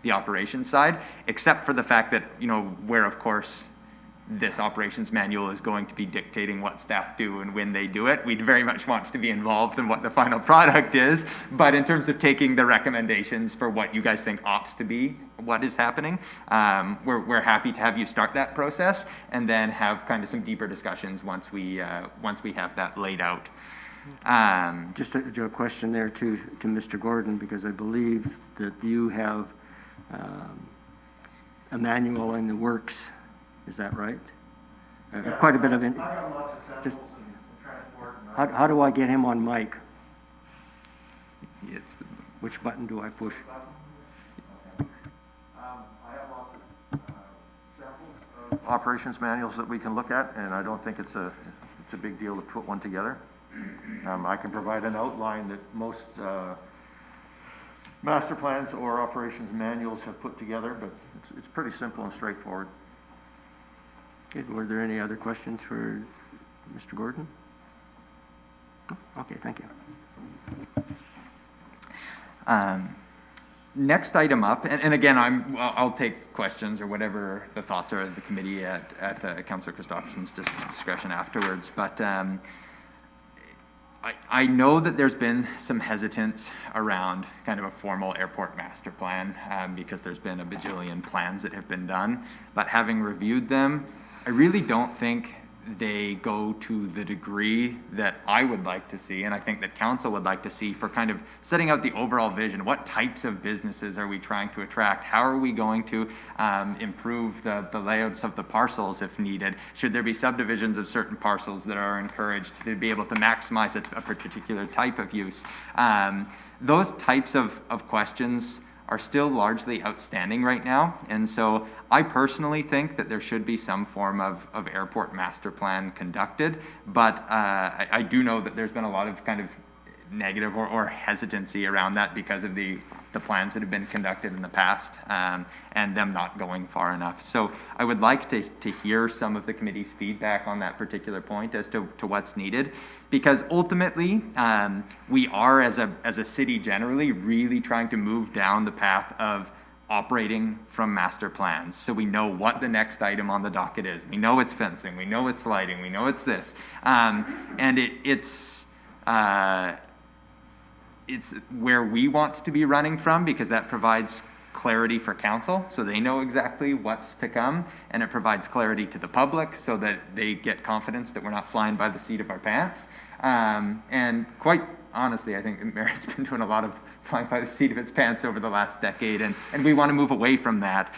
the operations side, except for the fact that, you know, where of course this operations manual is going to be dictating what staff do and when they do it. We'd very much want to be involved in what the final product is, but in terms of taking the recommendations for what you guys think ought to be what is happening, we're happy to have you start that process and then have kind of some deeper discussions once we have that laid out. Just a question there to Mr. Gordon, because I believe that you have a manual in the works. Is that right? Yeah, quite a bit of it. I got lots of samples Just and transport. how do I get him on mic? It's Which button do I push? I have lots of samples of operations manuals that we can look at, and I don't think it's a big deal to put one together. I can provide an outline that most master plans or operations manuals have put together, but it's pretty simple and straightforward. Okay, were there any other questions for Mr. Gordon? Okay, thank you. Next item up, and again, I'll take questions or whatever the thoughts are of the committee at Councillor Christopherson's discretion afterwards, but I know that there's been some hesitance around kind of a formal airport master plan because there's been a bajillion plans that have been done, but having reviewed them, I really don't think they go to the degree that I would like to see, and I think that council would like to see, for kind of setting out the overall vision. What types of businesses are we trying to attract? How are we going to improve the layouts of the parcels if needed? Should there be subdivisions of certain parcels that are encouraged to be able to maximize a particular type of use? Those types of questions are still largely outstanding right now. And so I personally think that there should be some form of airport master plan conducted, but I do know that there's been a lot of kind of negative or hesitancy around that because of the plans that have been conducted in the past and them not going far enough. So I would like to hear some of the committee's feedback on that particular point as to what's needed, because ultimately we are as a city generally really trying to move down the path of operating from master plans. So we know what the next item on the docket is. We know it's fencing, we know it's lighting, we know it's this. And it's where we want to be running from, because that provides clarity for council so they know exactly what's to come, and it provides clarity to the public so that they get confidence that we're not flying by the seat of our pants. And quite honestly, I think Merritt's been doing a lot of flying by the seat of its pants over the last decade, and we want to move away from that.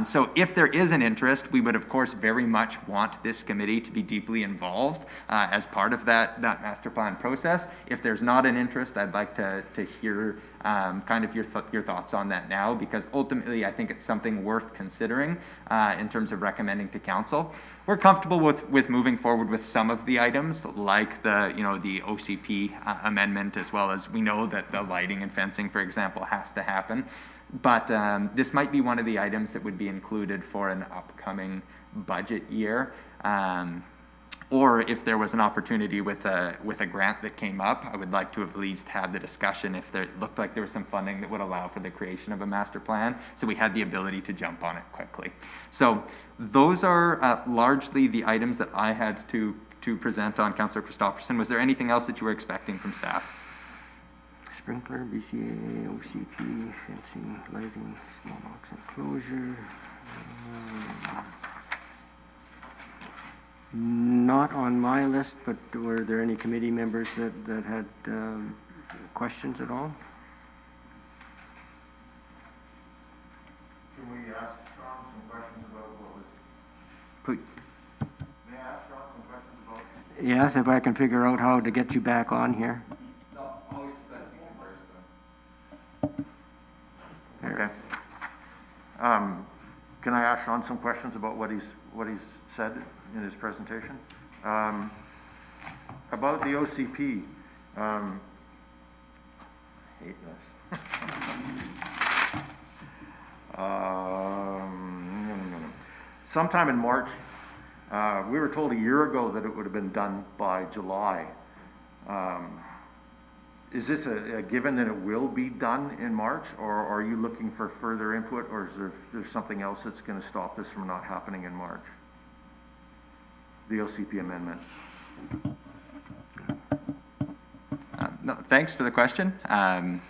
So if there is an interest, we would of course very much want this committee to be deeply involved as part of that master plan process. If there's not an interest, I'd like to hear kind of your thoughts on that now, because ultimately I think it's something worth considering in terms of recommending to council. We're comfortable with moving forward with some of the items, like the OCP amendment, as well as we know that the lighting and fencing, for example, has to happen. But this might be one of the items that would be included for an upcoming budget year. Or if there was an opportunity with a grant that came up, I would like to at least have the discussion if there looked like there was some funding that would allow for the creation of a master plan, so we had the ability to jump on it quickly. So those are largely the items that I had to present on. Councillor Christopherson, was there anything else that you were expecting from staff? Sprinkler, BCA, OCP, fencing, lighting, small box enclosure. Not on my list, but were there any committee members that had questions at all? Can we ask Sean some questions about what was... Please. May I ask Sean some questions about... Yes, if I can figure out how to get you back on here. No, I'll let's see first then. Okay. Can I ask Sean some questions about what he's said in his presentation? About the OCP, I hate this. Sometime in March, we were told a year ago that it would have been done by July. Is this a given that it will be done in March, or are you looking for further input, or is there's something else that's gonna stop this from not happening in March? The OCP amendment. No, thanks for the question. I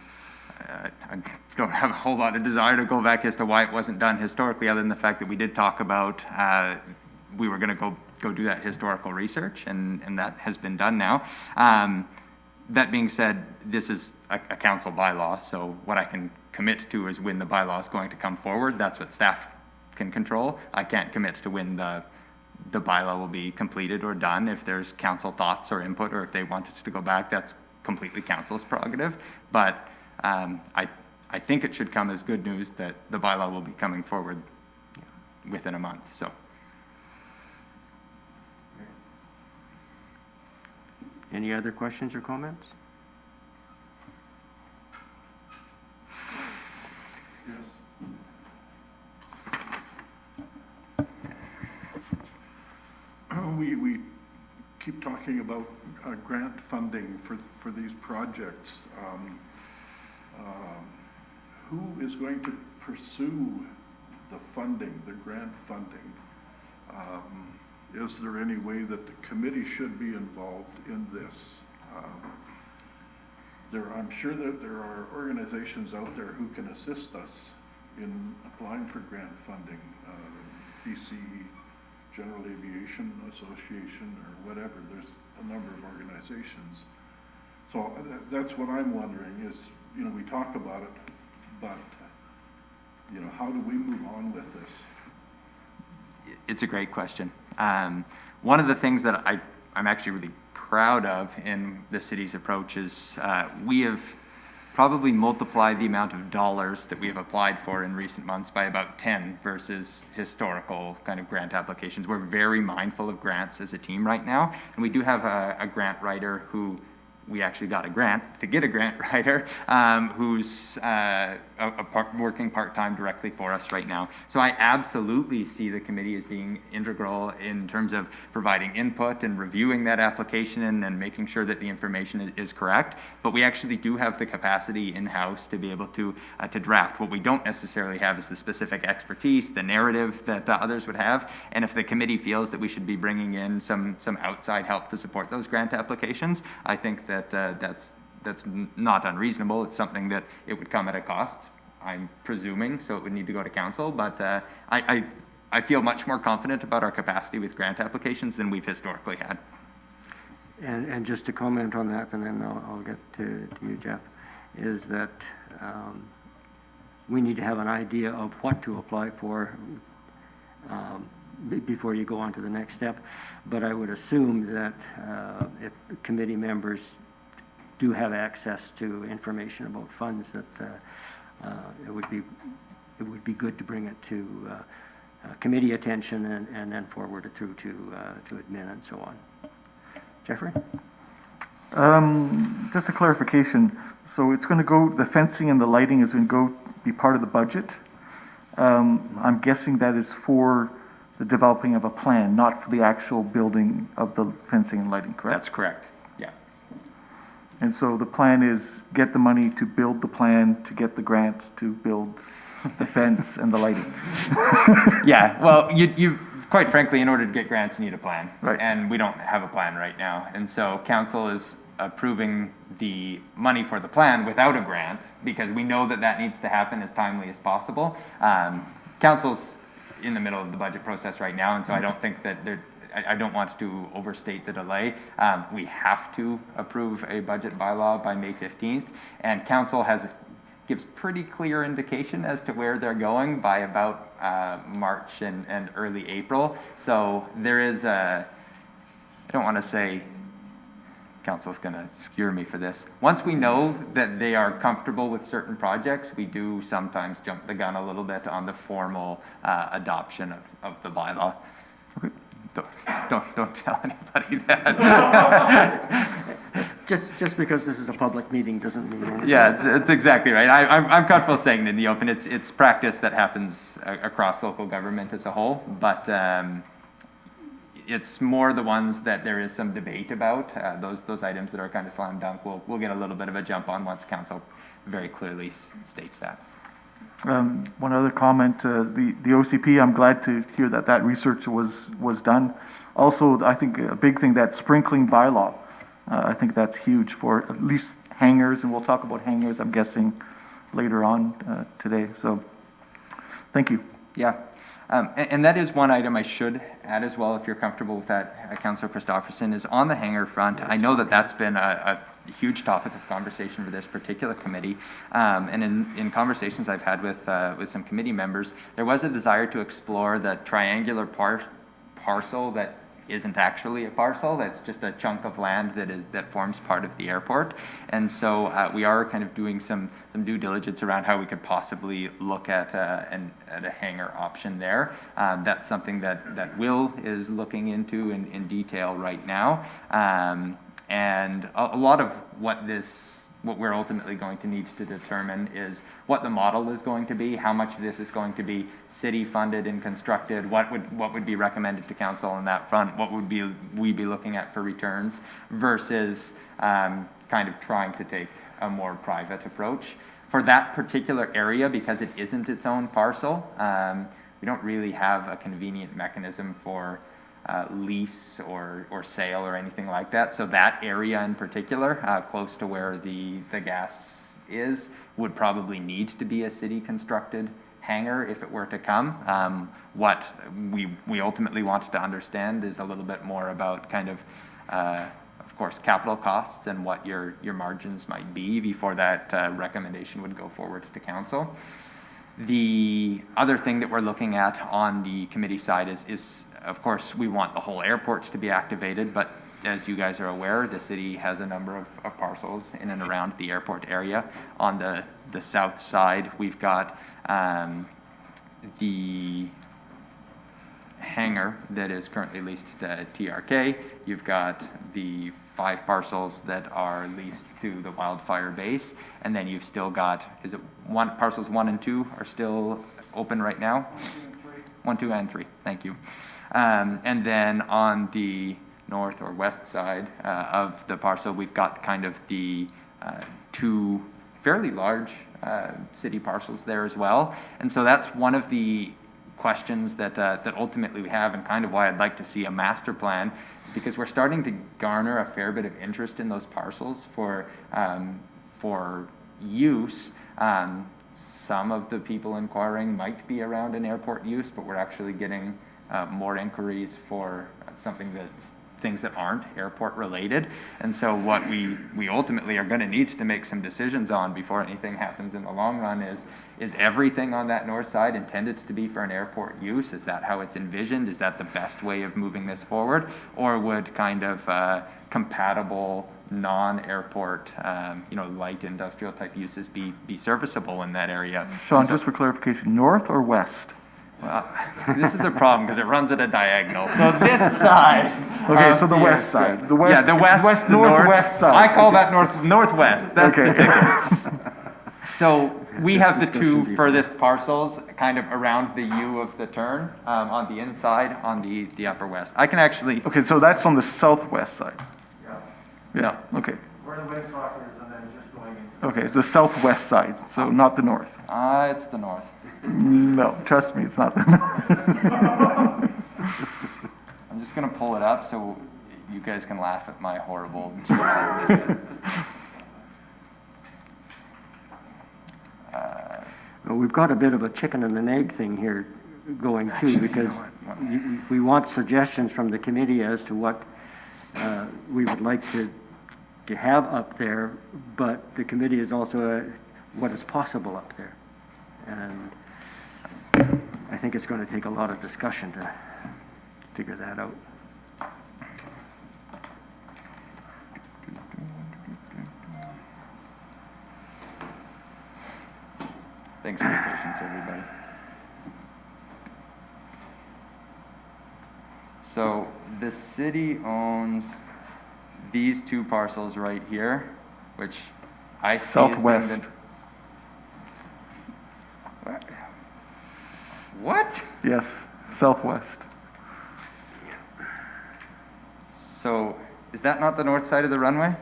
don't have a whole lot of desire to go back as to why it wasn't done historically, other than the fact that we did talk about we were going to go do that historical research, and that has been done now. That being said, this is a council bylaw, so what I can commit to is when the bylaw is going to come forward. That's what staff can control. I can't commit to when the bylaw will be completed or done. If there's council thoughts or input, or if they wanted to go back, that's completely council's prerogative. But I think it should come as good news that the bylaw will be coming forward within a month, so. Any other questions or comments? Yes. We keep talking about grant funding for these projects. Who is going to pursue the funding, the grant funding? Is there any way that the committee should be involved in this? I'm sure that there are organizations out there who can assist us in applying for grant funding, BC General Aviation Association or whatever. There's a number of organizations. So that's what I'm wondering is, we talk about it, but, how do we move on with this? It's a great question. One of the things that I'm actually really proud of in the city's approach is we have probably multiplied the amount of dollars that we have applied for in recent months by about 10 versus historical kind of grant applications. We're very mindful of grants as a team right now, and we do have a grant writer who we actually got a grant to get a grant writer who's working part-time directly for us right now. So I absolutely see the committee as being integral in terms of providing input and reviewing that application and making sure that the information is correct. But we actually do have the capacity in-house to be able to draft. What we don't necessarily have is the specific expertise, the narrative that others would have. And if the committee feels that we should be bringing in some outside help to support those grant applications, I think that that's not unreasonable. It's something that it would come at a cost, I'm presuming, so it would need to go to council. But I feel much more confident about our capacity with grant applications than we've historically had. And just to comment on that, and then I'll get to you, Jeff, is that we need to have an idea of what to apply for before you go on to the next step. But I would assume that if committee members do have access to information about funds, that it would be good to bring it to committee attention and then forward it through to admin and so on. Jeffrey? Just a clarification. So it's going to go, the fencing and the lighting is going to be part of the budget. I'm guessing that is for the developing of a plan, not for the actual building of the fencing and lighting, correct? That's correct, yeah. And so the plan is get the money to build the plan, to get the grants to build the fence and the lighting. Yeah, well, you quite frankly, in order to get grants, you need a plan. Right. And we don't have a plan right now. And so council is approving the money for the plan without a grant because we know that needs to happen as timely as possible. Council's in the middle of the budget process right now, and so I don't think that I don't want to overstate the delay. We have to approve a budget bylaw by May 15th, and council gives pretty clear indication as to where they're going by about March and early April. So there is I don't want to say council's going to skewer me for this. Once we know that they are comfortable with certain projects, we do sometimes jump the gun a little bit on the formal adoption of the bylaw. Okay. Don't tell anybody that. Just because this is a public meeting doesn't mean anything. Yeah, it's exactly right. I'm comfortable saying it in the open. It's practice that happens across local government as a whole, but it's more the ones that there is some debate about, those items that are kind of slam dunk, we'll get a little bit of a jump on once council very clearly states that. One other comment, the OCP, I'm glad to hear that that research was done. Also, I think a big thing, that sprinkling bylaw, I think that's huge for at least hangars, and we'll talk about hangars, I'm guessing, later on today. So, thank you. Yeah, and that is one item I should add as well, if you're comfortable with that, Councillor Christopherson, is on the hangar front. I know that that's been a huge topic of conversation for this particular committee, and in conversations I've had with some committee members, there was a desire to explore the triangular parcel that isn't actually a parcel, that's just a chunk of land that forms part of the airport. And so we are kind of doing some due diligence around how we could possibly look at a hangar option there. That's something that Will is looking into in detail right now. And a lot of what we're ultimately going to need to determine is what the model is going to be, how much of this is going to be city funded and constructed, what would be recommended to council on that front, what would we be looking at for returns, versus kind of trying to take a more private approach. For that particular area, because it isn't its own parcel, we don't really have a convenient mechanism for lease or sale or anything like that. So that area in particular, close to where the gas is, would probably need to be a city constructed hangar if it were to come. What we ultimately wanted to understand is a little bit more about kind of course, capital costs and what your margins might be before that recommendation would go forward to council. The other thing that we're looking at on the committee side is of course, we want the whole airport to be activated, but as you guys are aware, the city has a number of parcels in and around the airport area. On the south side, we've got the hangar that is currently leased to TRK. You've got the 5 parcels that are leased to the wildfire base, and then you've still got, parcels 1 and 2 are still open right now? 1, 2, and 3, thank you. And then on the north or west side of the parcel, we've got kind of the 2 fairly large city parcels there as well. And so that's one of the questions that ultimately we have, and kind of why I'd like to see a master plan, is because we're starting to garner a fair bit of interest in those parcels for use. Some of the people inquiring might be around an airport use, but we're actually getting more inquiries for things that aren't airport related. And so what we ultimately are going to need to make some decisions on before anything happens in the long run is everything on that north side intended to be for an airport use? Is that how it's envisioned? Is that the best way of moving this forward? Or would kind of compatible non-airport, light industrial type uses be serviceable in that area? Sean, just for clarification, north or west? Well, this is the problem because it runs at a diagonal. So this side. Okay, so the west side. The west, yeah, the west, the northwest side. I call that northwest. That's okay. the ticket. So we have the 2 furthest parcels kind of around the U of the turn on the inside on the upper west. I can actually. Okay, so that's on the southwest side. Yeah. Yeah. Okay. Where the windsock is, and then just going into. Okay, it's the southwest side, so not the north. It's the north. No, trust me, it's not the north. I'm just gonna pull it up so you guys can laugh at my horrible. Well, we've got a bit of a chicken and an egg thing here going too, because we want suggestions from the committee as to what we would like to have up there, but the committee is also what is possible up there. And I think it's going to take a lot of discussion to figure that out. Thanks for your patience, everybody. So the city owns these 2 parcels right here, which I see Southwest. as being What? Yes, southwest. So is that not the north side of the runway?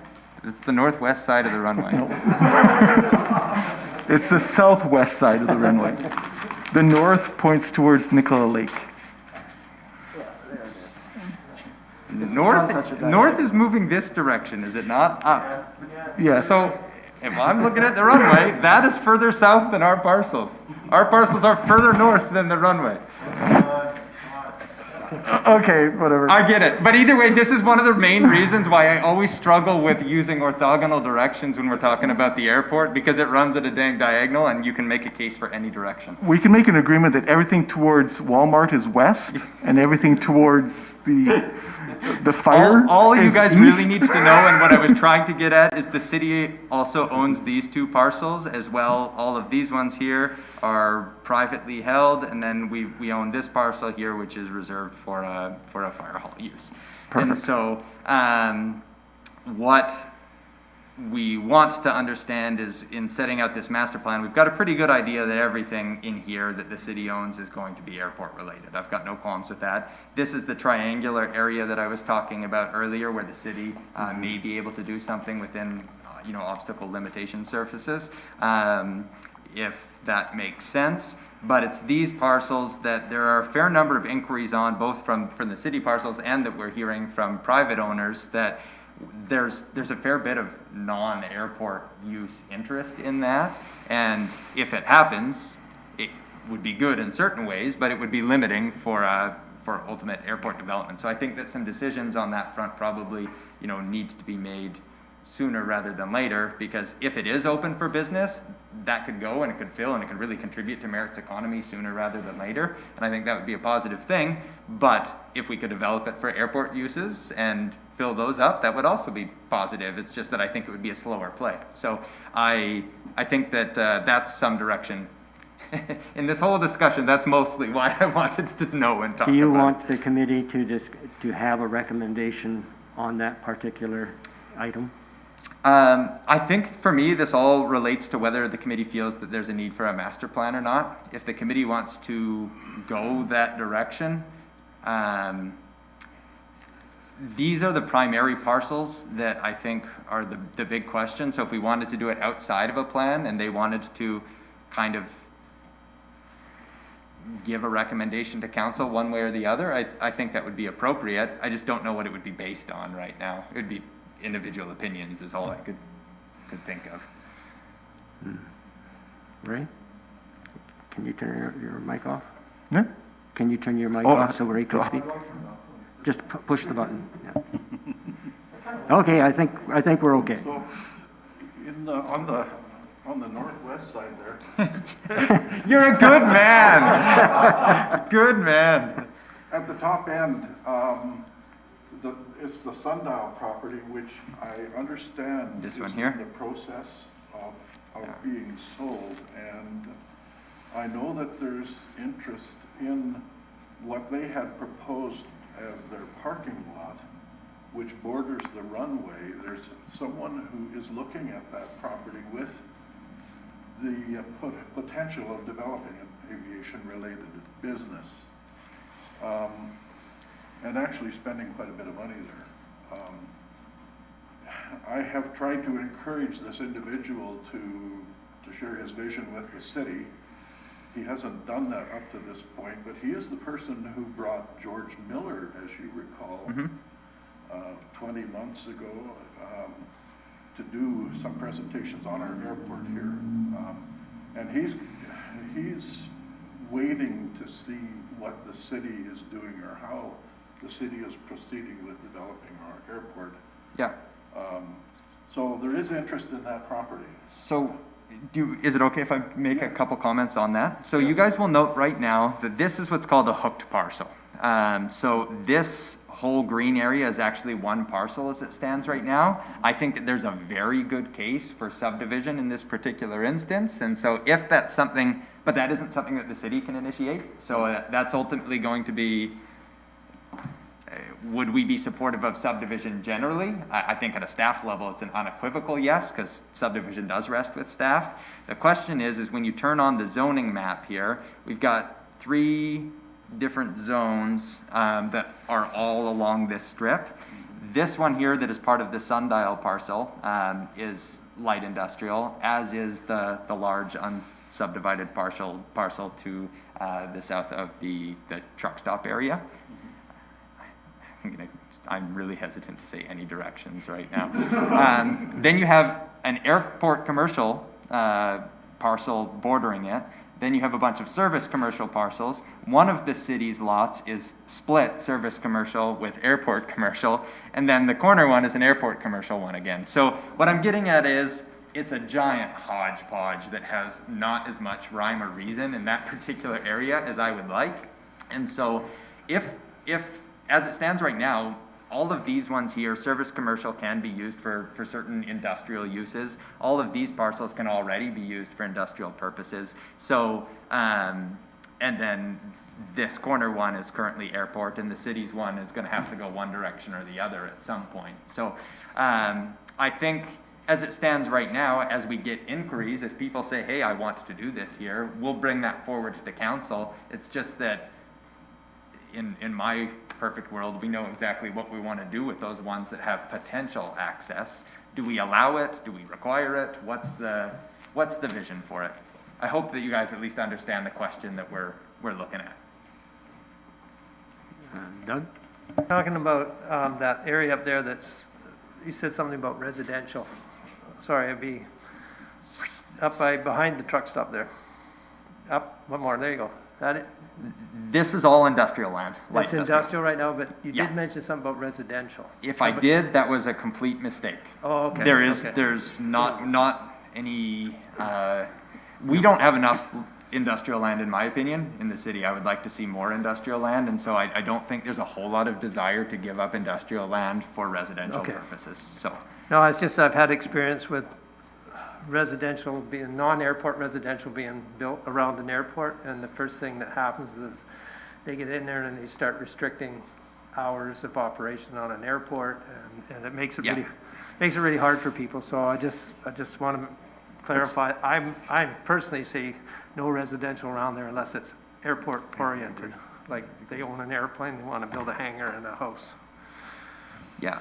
It's the northwest side of the runway. It's the southwest side of the runway. The north points towards Nicola Lake. North is moving this direction, is it not? Up. Yes. So if I'm looking at the runway, that is further south than our parcels. Our parcels are further north than the runway. Okay, whatever. I get it. But either way, this is one of the main reasons why I always struggle with using orthogonal directions when we're talking about the airport, because it runs at a dang diagonal and you can make a case for any direction. We can make an agreement that everything towards Walmart is west and everything towards the fire All you is guys east. really need to know, and what I was trying to get at, is the city also owns these two parcels as well. All of these ones here are privately held, and then we own this parcel here, which is reserved for a fire hall use. And Perfect. so, what we want to understand is, in setting out this master plan, we've got a pretty good idea that everything in here that the city owns is going to be airport related. I've got no qualms with that. This is the triangular area that I was talking about earlier, where the city may be able to do something within, obstacle limitation surfaces, if that makes sense. But it's these parcels that there are a fair number of inquiries on, both from the city parcels and that we're hearing from private owners, that there's a fair bit of non-airport use interest in that. And if it happens, it would be good in certain ways, but it would be limiting for ultimate airport development. So I think that some decisions on that front probably, needs to be made sooner rather than later, because if it is open for business, that could go and it could fill and it could really contribute to Merritt's economy sooner rather than later. And I think that would be a positive thing. But if we could develop it for airport uses and fill those up, that would also be positive. It's just that I think it would be a slower play. So I think that that's some direction. In this whole discussion, that's mostly why I wanted to know and talk about it. Do you want the committee to have a recommendation on that particular item? I think for me, this all relates to whether the committee feels that there's a need for a master plan or not. If the committee wants to go that direction, these are the primary parcels that I think are the big question. So if we wanted to do it outside of a plan and they wanted to kind of give a recommendation to council one way or the other, I think that would be appropriate. I just don't know what it would be based on right now. It would be individual opinions is all I could think of. Ray? Can you turn your mic off? Yeah. Can you turn your mic Oh, off so Ray can speak? Just push the button. Yeah. Okay, I think we're okay. So, on the northwest side there, You're a good man. Good man. at the top end, it's the Sundial property, which I understand This is one here? in the process of being sold. And I know that there's interest in what they had proposed as their parking lot, which borders the runway. There's someone who is looking at that property with the potential of developing an aviation-related business, and actually spending quite a bit of money there. I have tried to encourage this individual to share his vision with the city. He hasn't done that up to this point, but he is the person who brought George Miller, as you recall, 20 months ago, to do some presentations on our airport here. And he's waiting to see what the city is doing or how the city is proceeding with developing our airport. Yeah. So there is interest in that property. So is it okay if I make a couple comments on that? So you guys will note right now that this is what's called a hooked parcel. So this whole green area is actually one parcel as it stands right now. I think that there's a very good case for subdivision in this particular instance. And so if that's something, but that isn't something that the city can initiate. So that's ultimately going to be, would we be supportive of subdivision generally? I think at a staff level, it's an unequivocal yes, because subdivision does rest with staff. The question is when you turn on the zoning map here, we've got 3 different zones that are all along this strip. This one here that is part of the Sundial parcel is light industrial, as is the large unsubdivided parcel to the south of the truck stop area. I'm really hesitant to say any directions right now. Then you have an airport commercial parcel bordering it. Then you have a bunch of service commercial parcels. One of the city's lots is split service commercial with airport commercial, and then the corner one is an airport commercial one again. So what I'm getting at is, it's a giant hodgepodge that has not as much rhyme or reason in that particular area as I would like. And so if as it stands right now, all of these ones here, service commercial can be used for certain industrial uses. All of these parcels can already be used for industrial purposes. So, and then this corner one is currently airport, and the city's one is gonna have to go one direction or the other at some point. So, I think as it stands right now, as we get inquiries, if people say, hey, I want to do this here, we'll bring that forward to the council. It's just that in my perfect world, we know exactly what we want to do with those ones that have potential access. Do we allow it? Do we require it? What's the vision for it? I hope that you guys at least understand the question that we're looking at. Doug? Talking about that area up there that's, you said something about residential. Sorry, it'd be up behind the truck stop there. Up, one more, there you go. That it? This is all industrial land. light It's industrial right now, but you Yeah. did mention something about residential. If I did, that was a complete mistake. Oh, okay. There's okay. not any, we don't have enough industrial land, in my opinion, in the city. I would like to see more industrial land, and so I don't think there's a whole lot of desire to give up industrial land for residential Okay. purposes, so. No, it's just I've had experience with residential being, non-airport residential being built around an airport, and the first thing that happens is they get in there and they start restricting hours of operation on an airport, and it makes it Yeah. really hard for people. So I just want to clarify, I personally say no residential around there unless it's airport oriented. Like they own an airplane, they want to build a hangar and a house. Yeah.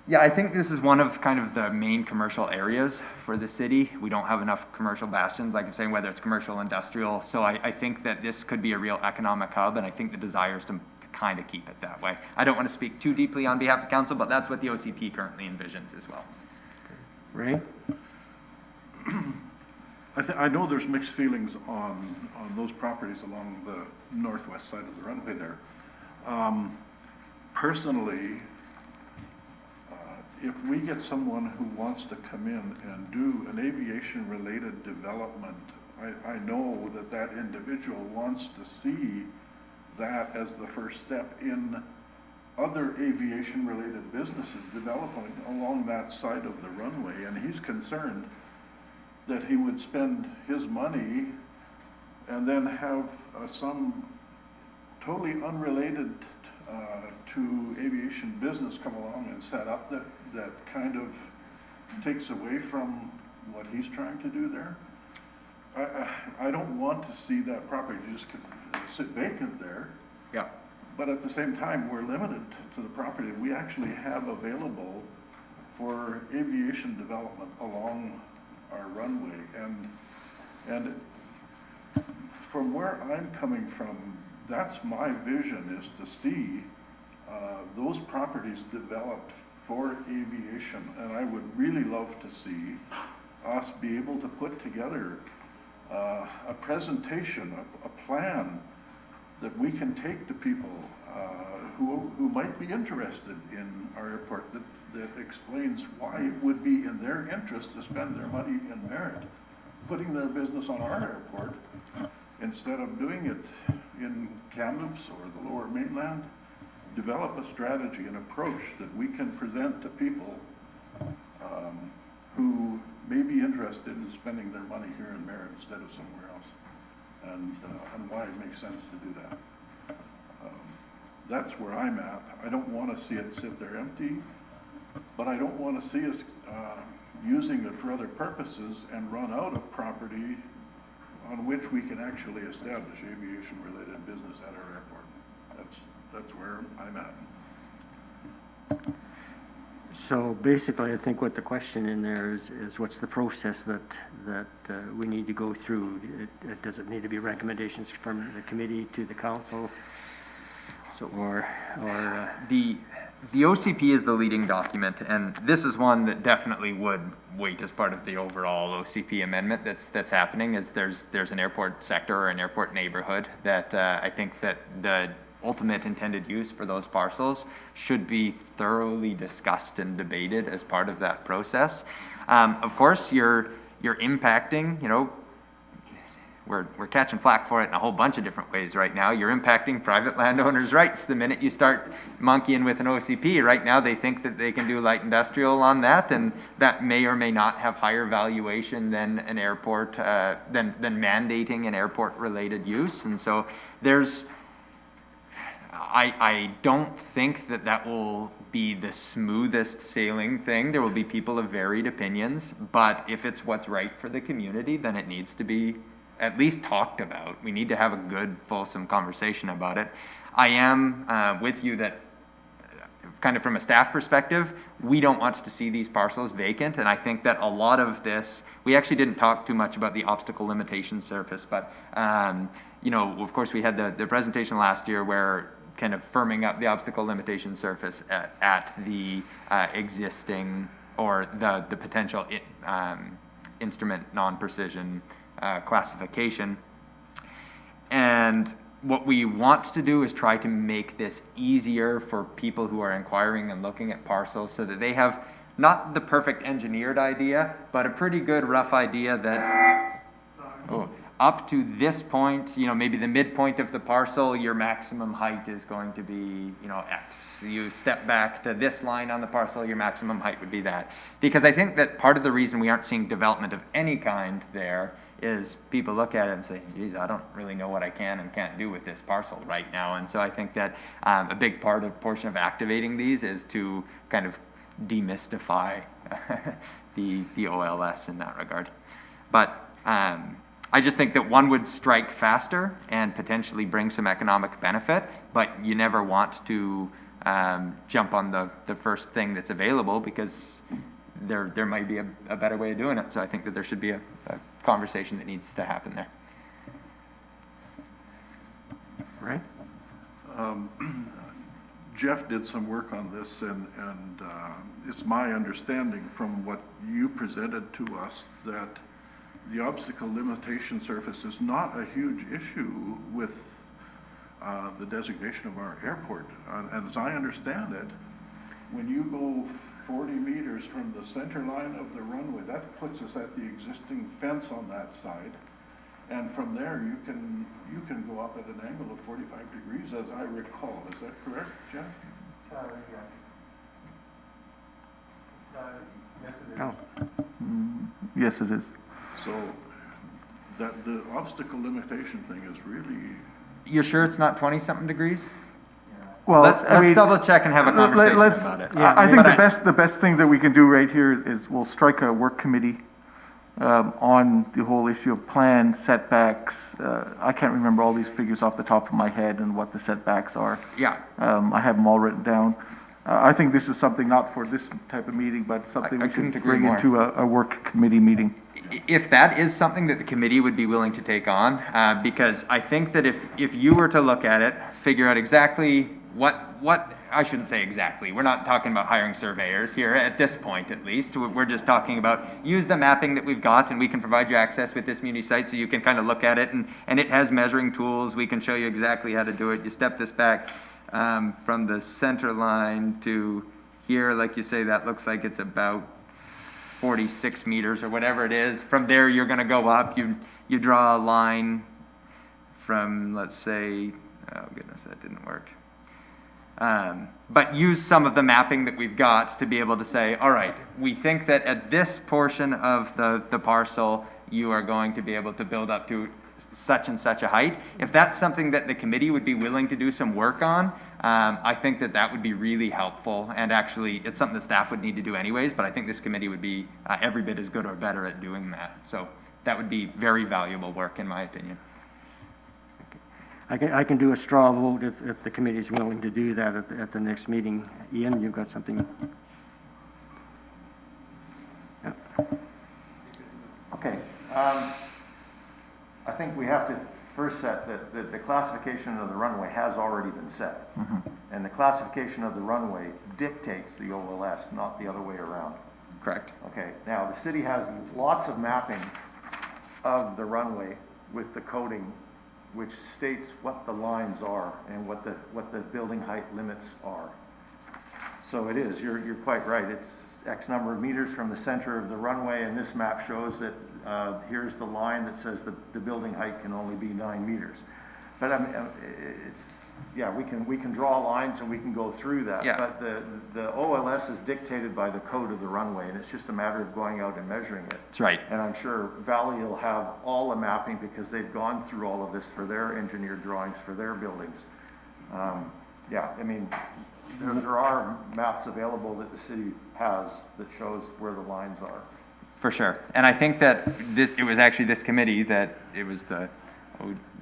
Yeah, I think this is one of kind of the main commercial areas for the city. We don't have enough commercial bastions, like I'm saying, whether it's commercial, industrial. So I think that this could be a real economic hub, and I think the desire is to kind of keep it that way. I don't want to speak too deeply on behalf of council, but that's what the OCP currently envisions as well. Ray? I know there's mixed feelings on those properties along the northwest side of the runway there. Personally, if we get someone who wants to come in and do an aviation-related development, I know that that individual wants to see that as the first step in other aviation-related businesses developing along that side of the runway, and he's concerned that he would spend his money and then have some totally unrelated to aviation business come along and set up that kind of takes away from what he's trying to do there. I don't want to see that property just sit vacant there. Yeah. But at the same time, we're limited to the property we actually have available for aviation development along our runway. And from where I'm coming from, that's my vision, is to see those properties developed for aviation. And I would really love to see us be able to put together a presentation, a plan that we can take to people who might be interested in our airport, that explains why it would be in their interest to spend their money in Merritt, putting their business on our airport, instead of doing it in Kamloops or the Lower Mainland. Develop a strategy, an approach that we can present to people who may be interested in spending their money here in Merritt instead of somewhere else, and why it makes sense to do that. That's where I'm at. I don't want to see it sit there empty, but I don't want to see us using it for other purposes and run out of property on which we can actually establish aviation-related business at our airport. That's where I'm at. So basically, I think what the question in there is what's the process that we need to go through? Does it need to be recommendations from the committee to the council? Or The OCP is the leading document, and this is one that definitely would wait as part of the overall OCP amendment that's happening, is there's an airport sector or an airport neighborhood that I think that the ultimate intended use for those parcels should be thoroughly discussed and debated as part of that process. Of course, you're impacting, we're catching flack for it in a whole bunch of different ways right now. You're impacting private landowners' rights the minute you start monkeying with an OCP. Right now, they think that they can do light industrial on that, and that may or may not have higher valuation than an airport, than mandating an airport-related use. And so I don't think that will be the smoothest sailing thing. There will be people of varied opinions, but if it's what's right for the community, then it needs to be at least talked about. We need to have a good, fulsome conversation about it. I am with you that, kind of from a staff perspective, we don't want to see these parcels vacant, and I think that a lot of this, we actually didn't talk too much about the obstacle limitation surface, but, of course, we had the presentation last year where kind of firming up the obstacle limitation surface at the existing, or the potential instrument non-precision classification. And what we want to do is try to make this easier for people who are inquiring and looking at parcels, so that they have not the perfect engineered idea, but a pretty good rough idea that up to this point, maybe the midpoint of the parcel, your maximum height is going to be, X. You step back to this line on the parcel, your maximum height would be that. Because I think that part of the reason we aren't seeing development of any kind there is people look at it and say, geez, I don't really know what I can and can't do with this parcel right now. And so I think that a big portion of activating these is to kind of demystify the OLS in that regard. But I just think that one would strike faster and potentially bring some economic benefit, but you never want to jump on the first thing that's available, because there might be a better way of doing it. So I think that there should be a conversation that needs to happen there. right? Jeff did some work on this, and it's my understanding from what you presented to us that the obstacle limitation surface is not a huge issue with the designation of our airport. And as I understand it, when you go 40 meters from the center line of the runway, that puts us at the existing fence on that side. And from there, you can go up at an angle of 45 degrees, as I recall. Is that correct, Jeff? Yes, it is. Oh. Yes, it is. So that the obstacle limitation thing is really, You're sure it's not 20-something degrees? Well, Let's double check and have a conversation let's- about it. I think But the best thing that we can do right here is we'll strike a work committee on the whole issue of plan setbacks. I can't remember all these figures off the top of my head and what the setbacks are. Yeah, I have them all written down. I think this is something not for this type of meeting, but something I we couldn't should agree bring more. into a work committee meeting. if that is something that the committee would be willing to take on, because I think that if you were to look at it, figure out exactly what, I shouldn't say exactly, we're not talking about hiring surveyors here at this point at least, we're just talking about use the mapping that we've got, and we can provide you access with this muni site so you can kind of look at it, and it has measuring tools, we can show you exactly how to do it. You step this back from the center line to here, like you say, that looks like it's about 46 meters or whatever it is. From there, you're gonna go up, you draw a line from, let's say, oh goodness, that didn't work. But use some of the mapping that we've got to be able to say, all right, we think that at this portion of the parcel, you are going to be able to build up to such and such a height. If that's something that the committee would be willing to do some work on, I think that would be really helpful. And actually, it's something the staff would need to do anyways, but I think this committee would be every bit as good or better at doing that. So that would be very valuable work, in my opinion. I can do a straw vote if the committee is willing to do that at the next meeting. Ian, you've got something? classification of the runway has already been set. And the classification of the runway dictates the OLS, not the other way around. Correct. Okay, now, the city has lots of mapping of the runway with the coding, which states what the lines are and what the building height limits are. So it is, you're quite right, it's X number of meters from the center of the runway, and this map shows that, here's the line that says the building height can only be 9 meters. But I mean, it's, yeah, we can draw lines and we can go through that. Yeah. But the OLS is dictated by the code of the runway, and it's just a matter of going out and measuring it. That's right. And I'm sure Valley will have all the mapping because they've gone through all of this for their engineered drawings for their buildings. Yeah, I mean, there are maps available that the city has that shows where the lines are. For sure. And I think that it was actually this committee that it was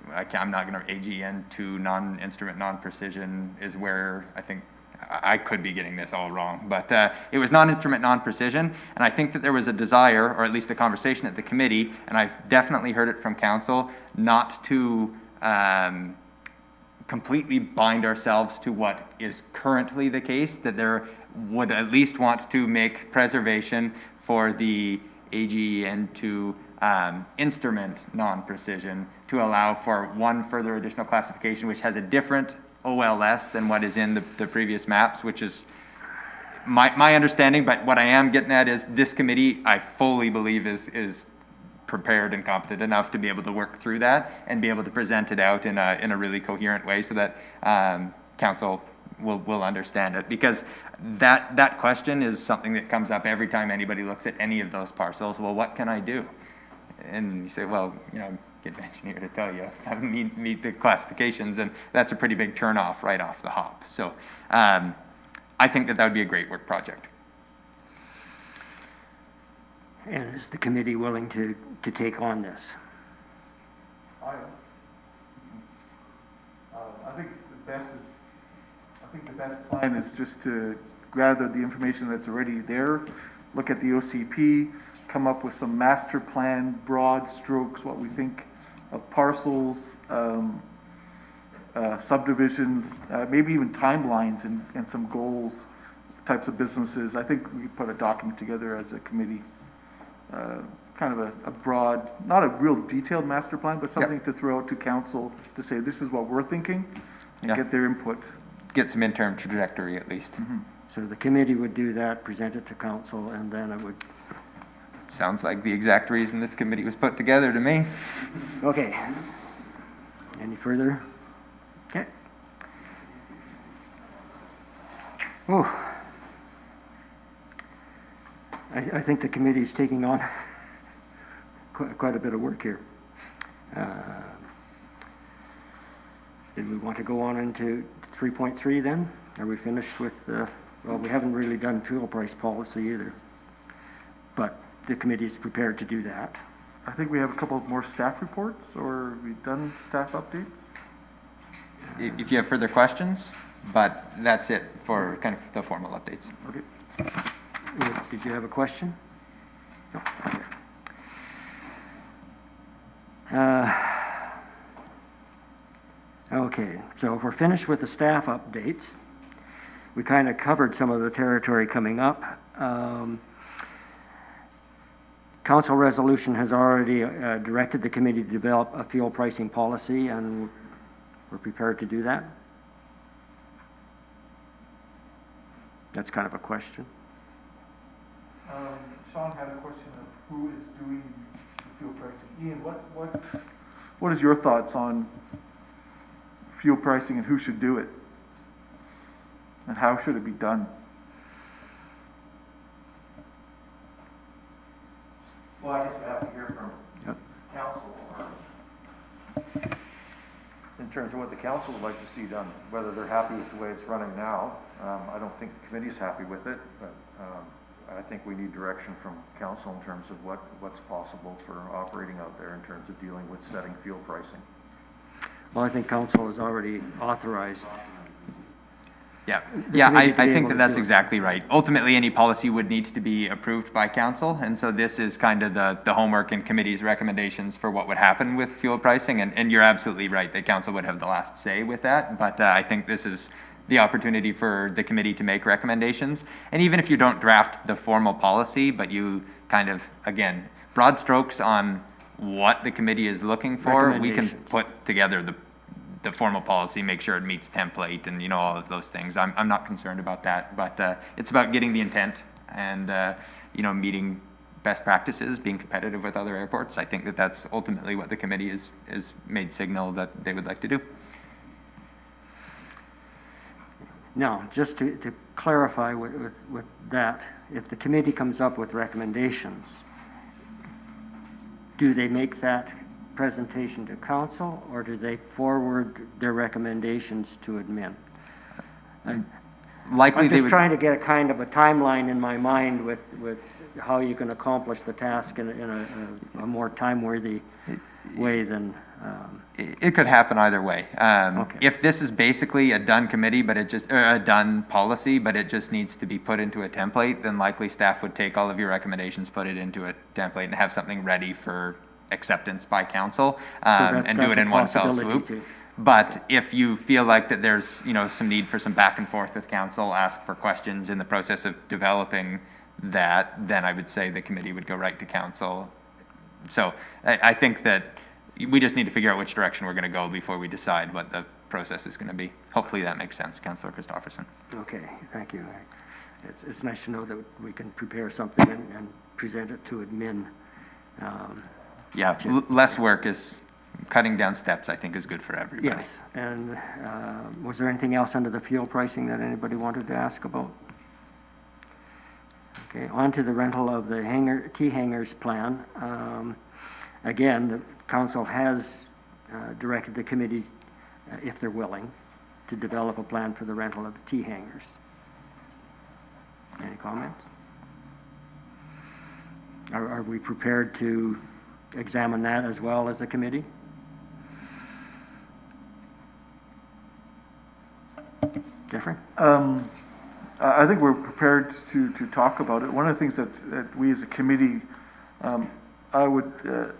I'm not gonna, AGN2 non-instrument, non-precision is where I think, I could be getting this all wrong, but it was non-instrument, non-precision, and I think that there was a desire, or at least a conversation at the committee, and I've definitely heard it from council, not to completely bind ourselves to what is currently the case, that there would at least want to make preservation for the AGN2 instrument non-precision to allow for one further additional classification, which has a different OLS than what is in the previous maps, which is my understanding, but what I am getting at is this committee, I fully believe is prepared and competent enough to be able to work through that and be able to present it out in a really coherent way so that council will understand it. Because that question is something that comes up every time anybody looks at any of those parcels. Well, what can I do? And you say, well, you know, get an engineer to tell you, meet the classifications, and that's a pretty big turnoff right off the hop. So I think that would be a great work project. And is the committee willing to take on this? I think the best plan is just to gather the information that's already there, look at the OCP, come up with some master plan, broad strokes, what we think of parcels, subdivisions, maybe even timelines and some goals, types of businesses. I think we put a document together as a committee, kind of a broad, not a real detailed master plan, but something to throw out to council to say, this is what we're thinking, and Yeah. get their input. Get some interim trajectory at least. So the committee would do that, present it to council, and then it would, Sounds like the exact reason this committee was put together to me. okay. Any further? Okay. Oh. I think the committee is taking on quite a bit of work here. Did we want to go on into 3.3 then? Are we finished with, well, we haven't really done fuel price policy either, but the committee is prepared to do that. I think we have a couple more staff reports, or we've done staff updates. If you have further questions, but that's it for kind of the formal updates. Okay. Did you have a question? No. Okay, so if we're finished with the staff updates, we kind of covered some of the territory coming up. Council resolution has already directed the committee to develop a fuel pricing policy, and we're prepared to do that. That's kind of a question. Sean had a question of who is doing the fuel pricing. Ian, what is your thoughts on fuel pricing and who should do it? And how should it be done? Well, I guess we have to hear from Yep. council, in terms of what the council would like to see done, whether they're happy with the way it's running now. I don't think the committee's happy with it, but I think we need direction from council in terms of what's possible for operating out there in terms of dealing with setting fuel pricing. Well, I think council has already authorized Yeah, the yeah, committee to I be think able that to that's do it. exactly right. Ultimately, any policy would need to be approved by council, and so this is kind of the homework and committee's recommendations for what would happen with fuel pricing, and you're absolutely right, that council would have the last say with that, but I think this is the opportunity for the committee to make recommendations, and even if you don't draft the formal policy, but you kind of, again, broad strokes on what the committee is looking for, we can Recommendations. put together the formal policy, make sure it meets template and, all of those things. I'm not concerned about that, but it's about getting the intent and, meeting best practices, being competitive with other airports. I think that that's ultimately what the committee is made signal that they would like to do. Now, just to clarify with that, if the committee comes up with recommendations, do they make that presentation to council, or do they forward their recommendations to admin? Likely I'm they just would, trying to get a kind of a timeline in my mind with how you can accomplish the task in a more time-worthy way than, it could happen either way. Okay. If this is basically a done committee, but a done policy, but it just needs to be put into a template, then likely staff would take all of your recommendations, put it into a template, and have something ready for acceptance by council, and do that's it a in one fell possibility swoop. too. But if you feel like that there's, some need for some back and forth with council, ask for questions in the process of developing that, then I would say the committee would go right to council. So I think that we just need to figure out which direction we're gonna go before we decide what the process is gonna be. Hopefully that makes sense, Councillor Christopherson. Okay, thank you. It's nice to know that we can prepare something and present it to admin. Yeah, less work is, cutting down steps, I think, is good for everybody. Yes, and was there anything else under the fuel pricing that anybody wanted to ask about? Okay, on to the rental of the T-hangars plan. Again, the council has directed the committee, if they're willing, to develop a plan for the rental of the T-hangars. Any comments? Are we prepared to examine that as well as a committee? Jeffrey? I think we're prepared to talk about it. One of the things that we as a committee, I would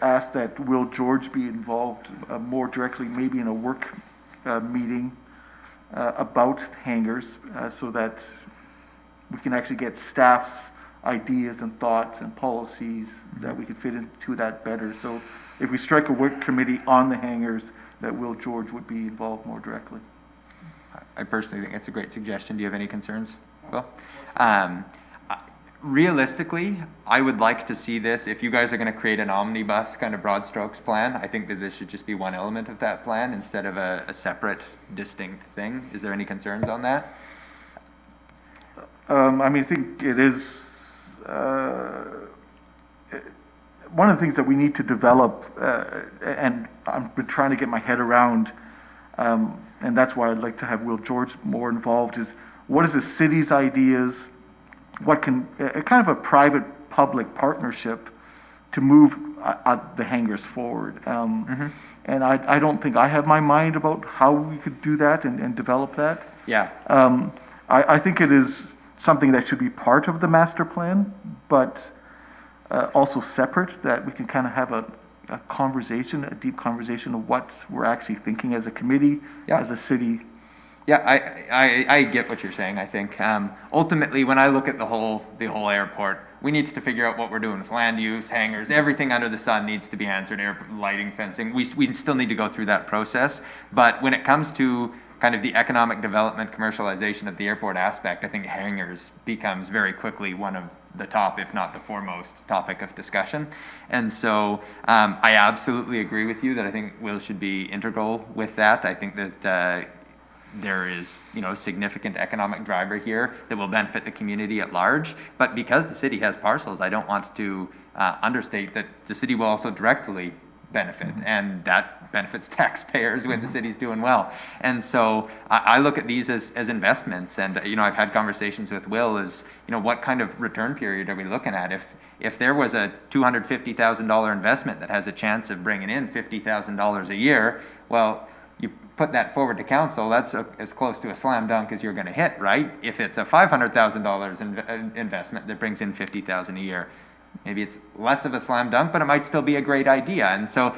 ask that Will George be involved more directly, maybe in a work meeting about hangars, so that we can actually get staff's ideas and thoughts and policies that we could fit into that better. So if we strike a work committee on the hangars, that Will George would be involved more directly. I personally think it's a great suggestion. Do you have any concerns? Well, realistically, I would like to see this, if you guys are gonna create an omnibus kind of broad strokes plan, I think that this should just be one element of that plan instead of a separate, distinct thing. Is there any concerns on that? I think it is, one of the things that we need to develop, and I've been trying to get my head around, and that's why I'd like to have Will George more involved, is what is the city's ideas, what can, kind of a private-public partnership to move the hangars forward. And I don't think I have my mind about how we could do that and develop that. Yeah. I think it is something that should be part of the master plan, but also separate, that we can kind of have a conversation, a deep conversation of what we're actually thinking as a committee, Yeah. as a city. Yeah, I get what you're saying, I think. Ultimately, when I look at the whole airport, we need to figure out what we're doing with land use, hangars, everything under the sun needs to be answered, lighting, fencing. We still need to go through that process. But when it comes to kind of the economic development, commercialization of the airport aspect, I think hangars becomes very quickly one of the top, if not the foremost topic of discussion. And so I absolutely agree with you that I think Will should be integral with that. I think that there is, a significant economic driver here that will benefit the community at large. But because the city has parcels, I don't want to understate that the city will also directly benefit, and that benefits taxpayers when the city's doing well. And so I look at these as investments, and I've had conversations with Will as what kind of return period are we looking at? If there was a $250,000 investment that has a chance of bringing in $50,000 a year, well, put that forward to council, that's as close to a slam dunk as you're gonna hit, right? If it's a $500,000 investment that brings in 50,000 a year, maybe it's less of a slam dunk, but it might still be a great idea. And so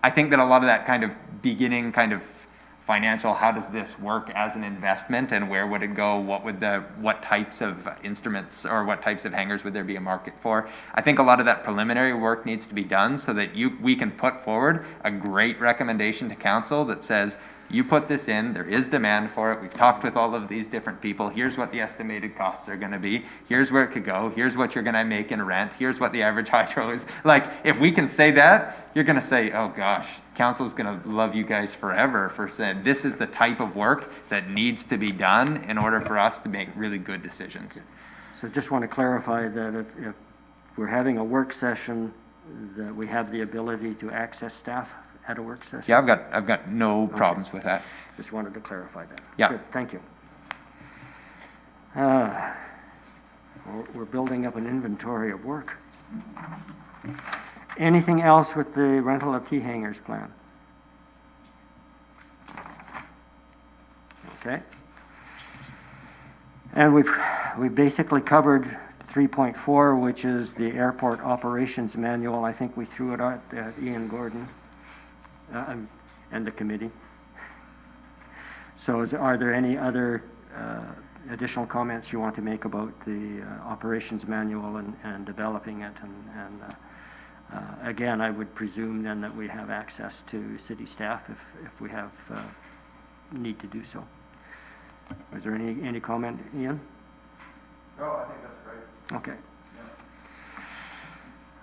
I think that a lot of that kind of beginning kind of financial, how does this work as an investment and where would it go? What types of instruments or what types of hangars would there be a market for? I think a lot of that preliminary work needs to be done so that we can put forward a great recommendation to council that says, you put this in, there is demand for it, we've talked with all of these different people, here's what the estimated costs are gonna be, here's where it could go, here's what you're gonna make in rent, here's what the average hydro is. Like, if we can say that, you're gonna say, oh gosh, council's gonna love you guys forever for saying, this is the type of work that needs to be done in order for us to make really good decisions. So just want to clarify that if we're having a work session, that we have the ability to access staff at a work session? Yeah, I've got no problems with that. Just wanted to clarify that. Yeah. Good, thank you. We're building up an inventory of work. Anything else with the rental of T-hangers plan? Okay. And we've basically covered 3.4, which is the airport operations manual. I think we threw it out at Ian Gordon and the committee. So are there any other additional comments you want to make about the operations manual and developing it? And again, I would presume then that we have access to city staff if we have need to do so. Is there any comment, Ian? No, I think that's great. Okay.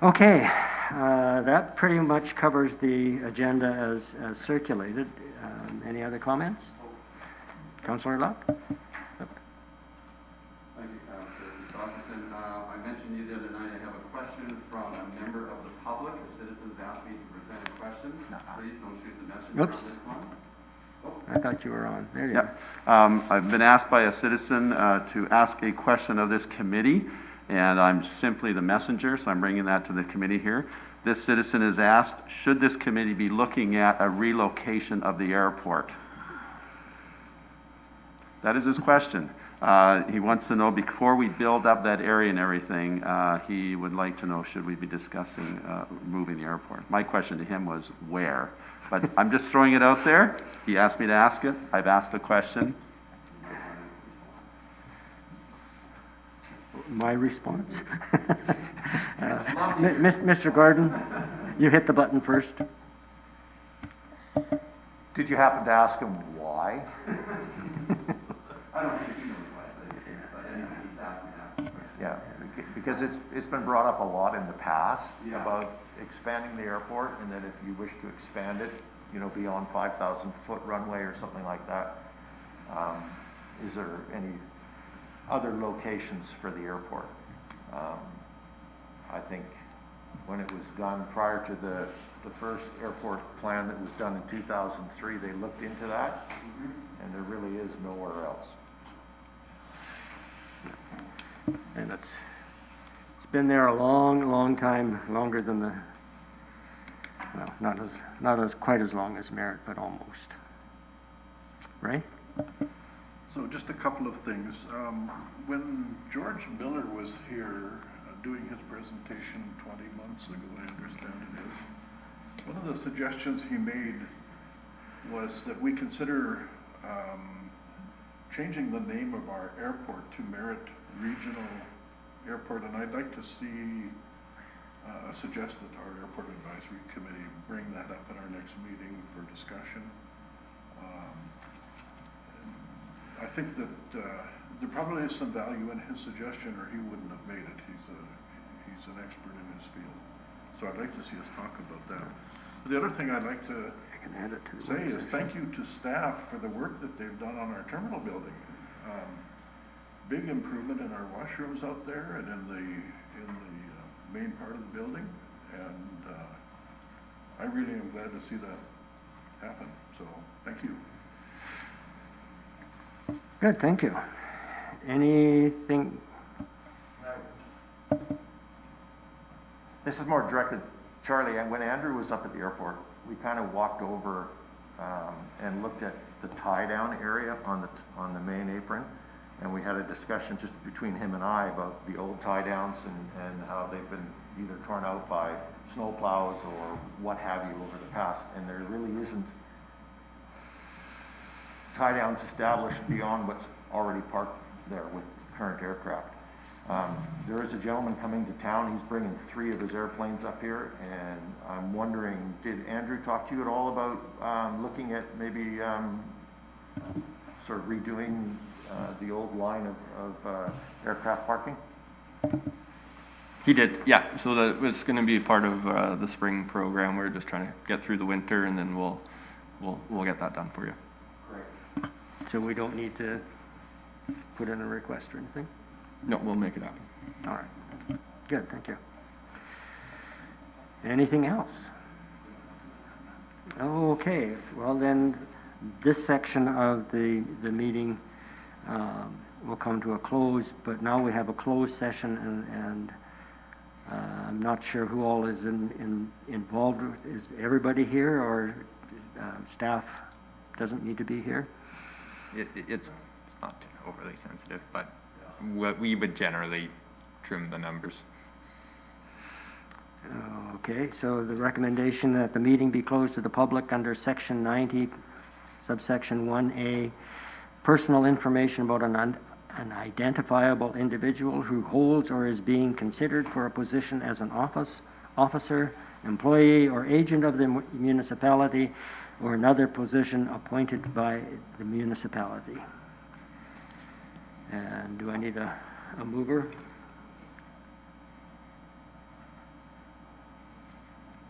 Okay, that pretty much covers the agenda as circulated. Any other comments? Councillor Luck? Thank you, Councillor Gustafson. I mentioned to you the other night, I have a question from a member of the public. A citizen's asked me to present a question. Please don't shoot the messenger on Oops. this one. I thought you were on. There you are. I've been asked by a citizen to ask a question of this committee, and I'm simply the messenger, so I'm bringing that to the committee here. This citizen has asked, should this committee be looking at a relocation of the airport? That is his question. He wants to know, before we build up that area and everything, he would like to know, should we be discussing moving the airport? My question to him was, where? But I'm just throwing it out there. He asked me to ask it. I've asked the question. My response? Mr. Gordon, you hit the button first. Did you happen to ask him why? I don't think he knows why, but anyway, he's asked me to ask the question. Yeah, because it's been brought up a lot in the past Yeah. about expanding the airport, and that if you wish to expand it, beyond 5,000-foot runway or something like that, is there any other locations for the airport? I think when it was done prior to the first airport plan that was done in 2003, they looked into that, and there really is nowhere else. And it's been there a long, long time, longer than not quite as long as Merritt, but almost. Right? So just a couple of things. When George Miller was here doing his presentation 20 months ago, I understand it is, one of the suggestions he made was that we consider changing the name of our airport to Merritt Regional Airport, and I'd like to see suggest that our Airport Advisory Committee bring that up at our next meeting for discussion. I think that there probably is some value in his suggestion, or he wouldn't have made it. He's an expert in his field. So I'd like to see us talk about that. The other thing I'd like to I can add it to the say work is session. thank you to staff for the work that they've done on our terminal building. Big improvement in our washrooms out there and in the main part of the building. And I really am glad to see that happen. So thank you. Good, thank you. Anything, This is more directed, Charlie, and when Andrew was up at the airport, we kind of walked over and looked at the tie-down area on the main apron. And we had a discussion just between him and I about the old tie-downs and how they've been either torn out by snow plows or what have you over the past. And there really isn't tie-downs established beyond what's already parked there with current aircraft. There is a gentleman coming to town, he's bringing 3 of his airplanes up here, and I'm wondering, did Andrew talk to you at all about looking at maybe sort of redoing the old line of aircraft parking? He did, yeah. So that it's going to be part of the spring program. We're just trying to get through the winter, and then we'll get that done for you. Great. So we don't need to put in a request or anything? No, we'll make it happen. All right, good, thank you. Anything else? Okay, well then, this section of the meeting will come to a close, but now we have a closed session, and I'm not sure who all is involved. Is everybody here, or staff doesn't need to be here? It's not overly sensitive, but we would generally trim the numbers. Okay, so the recommendation that the meeting be closed to the public under section 90, subsection 1A, personal information about an identifiable individual who holds or is being considered for a position as an officer, employee, or agent of the municipality, or another position appointed by the municipality. And do I need a mover?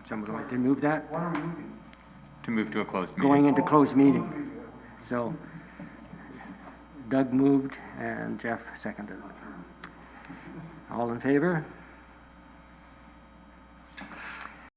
Someone would like to move that? To move to a closed meeting. Going into closed meeting. So Doug moved and Jeff seconded. All in favor?